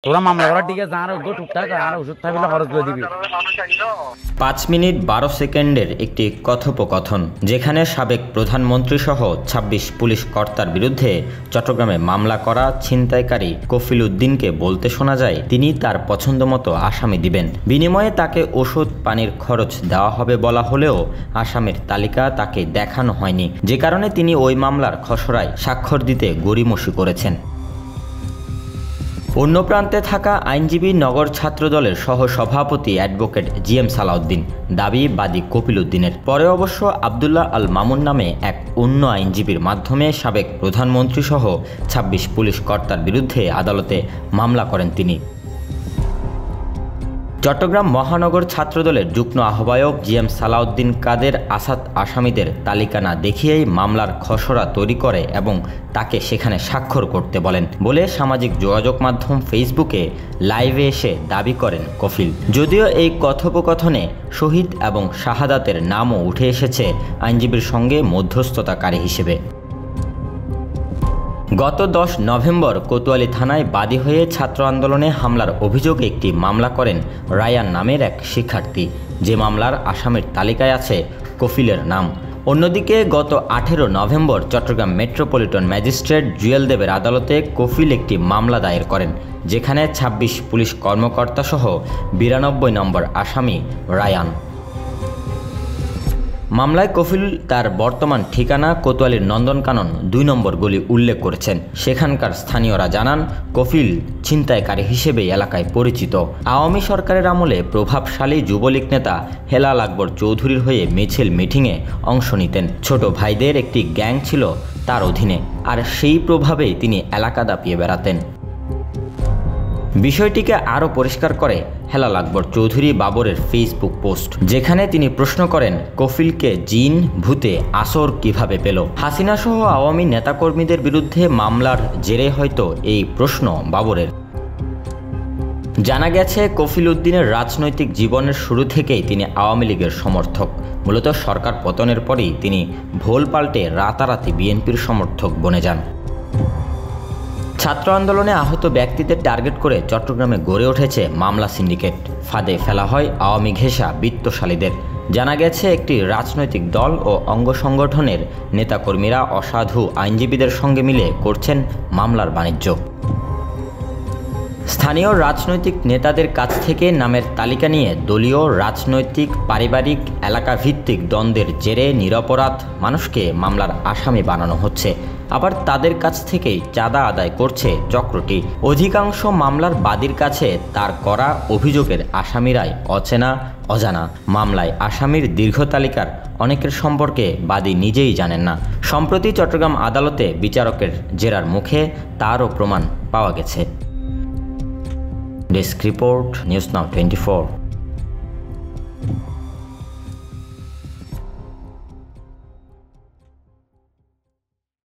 তোরা মামলা করা ঠিক আছে, আর টুকটাক আর ওষুধ থাকলে খরচ করে দিবি। 5 মিনিট 12 সেকেন্ডের একটি কথোপকথন যেখানে সাবেক প্রধানমন্ত্রী সহ 26 পুলিশ কর্তার বিরুদ্ধে চট্টগ্রামে মামলা করা ছিনতাইকারী কফিল উদ্দিনকে বলতে শোনা যায় তিনি তার পছন্দমতো আসামি দিবেন, বিনিময়ে তাকে ওষুধ পানির খরচ দেওয়া হবে বলা হলেও আসামির তালিকা তাকে দেখানো হয়নি, যে কারণে তিনি ওই মামলার খসড়ায় স্বাক্ষর দিতে গড়িমসি করেছেন। অন্য প্রান্তে থাকা আইনজীবী নগর ছাত্রদলের সহ সভাপতি অ্যাডভোকেট জিএম সালাউদ্দিন দাবি বাদী কপিল উদ্দিনের। পরে অবশ্য আবদুল্লাহ আল মামুন নামে এক অন্য আইনজীবীর মাধ্যমে সাবেক প্রধানমন্ত্রী সহ 26 পুলিশ কর্তার বিরুদ্ধে আদালতে মামলা করেন তিনি। চট্টগ্রাম মহানগর ছাত্রদলের যুগ্ম আহ্বায়ক জিএম সালাউদ্দিন কাদের আসাদ আসামিদের তালিকা না দেখিয়েই মামলার খসড়া তৈরি করে এবং তাকে সেখানে স্বাক্ষর করতে বলেন বলে সামাজিক যোগাযোগ মাধ্যম ফেসবুকে লাইভে এসে দাবি করেন কফিল। যদিও এই কথোপকথনে শহীদ এবং শাহাদাতের নামও উঠে এসেছে আইনজীবীর সঙ্গে মধ্যস্থতাকারী হিসেবে। গত 10 নভেম্বর কোতোয়ালি থানায় বাদী হয়ে ছাত্র আন্দোলনে হামলার অভিযোগে একটি মামলা করেন রায়ান নামের এক শিক্ষার্থী, যে মামলার আসামির তালিকায় আছে কফিলের নাম। অন্যদিকে গত 18 November Chittagong metropolitan magistrate Jewel দেবের আদালতে কফিল একটি মামলা দায়ের করেন, যেখানে 26 পুলিশ কর্মকর্তা সহ 92 নম্বর আসামি রায়ান। মামলায় কফিল তার বর্তমান ঠিকানা কোতোয়ালির নন্দনকানন 2 নম্বর গলি উল্লেখ করেছেন। সেখানকার স্থানীয়রা জানান কফিল ছিনতাইকারী হিসেবে এলাকায় পরিচিত। আওয়ামী সরকারের আমলে প্রভাবশালী যুবলীগ নেতা হেলাল আকবর চৌধুরীর হয়ে মিছিল মিটিংয়ে অংশ নিতেন। ছোট ভাইদের একটি গ্যাং ছিল তার অধীনে, আর সেই প্রভাবেই তিনি এলাকা দাপিয়ে বেড়াতেন। বিষয়টিকে আরও পরিষ্কার করে হেলাল আকবর চৌধুরী বাবরের ফেসবুক পোস্ট, যেখানে তিনি প্রশ্ন করেন কফিলকে জিন ভূতে আসর কিভাবে পেল। হাসিনা সহ আওয়ামী নেতাকর্মীদের বিরুদ্ধে মামলার জেরে হয়তো এই প্রশ্ন বাবরের। জানা গেছে কফিল উদ্দিনের রাজনৈতিক জীবনের শুরু থেকেই তিনি আওয়ামী লীগের সমর্থক। মূলত সরকার পতনের পরেই তিনি ভোল পাল্টে রাতারাতি বিএনপির সমর্থক বনে যান। ছাত্র আন্দোলনে আহত ব্যক্তিদের টার্গেট করে চট্টগ্রামে গড়ে উঠেছে মামলা সিন্ডিকেট। ফাঁদে ফেলা হয় আওয়ামী ঘেঁষা বিত্তশালীদের। জানা গেছে একটি রাজনৈতিক দল ও অঙ্গ সংগঠনের নেতাকর্মীরা অসাধু আইনজীবীদের সঙ্গে মিলে করছেন মামলার বাণিজ্য। স্থানীয় রাজনৈতিক নেতাদের কাছ থেকে নামের তালিকা নিয়ে দলীয়, রাজনৈতিক, পারিবারিক, এলাকাভিত্তিক দ্বন্দ্বের জেরে নিরপরাধ মানুষকে মামলার আসামি বানানো হচ্ছে। আবার তাদের কাছ থেকেই চাঁদা আদায় করছে চক্রটি। অধিকাংশ মামলার বাদীর কাছে তার করা অভিযোগের আসামিরাই অচেনা অজানা। মামলায় আসামির দীর্ঘ তালিকার অনেকের সম্পর্কে বাদী নিজেই জানেন না। সম্প্রতি চট্টগ্রাম আদালতে বিচারকের জেরার মুখে তারও প্রমাণ পাওয়া গেছে। Desk report, news now 24।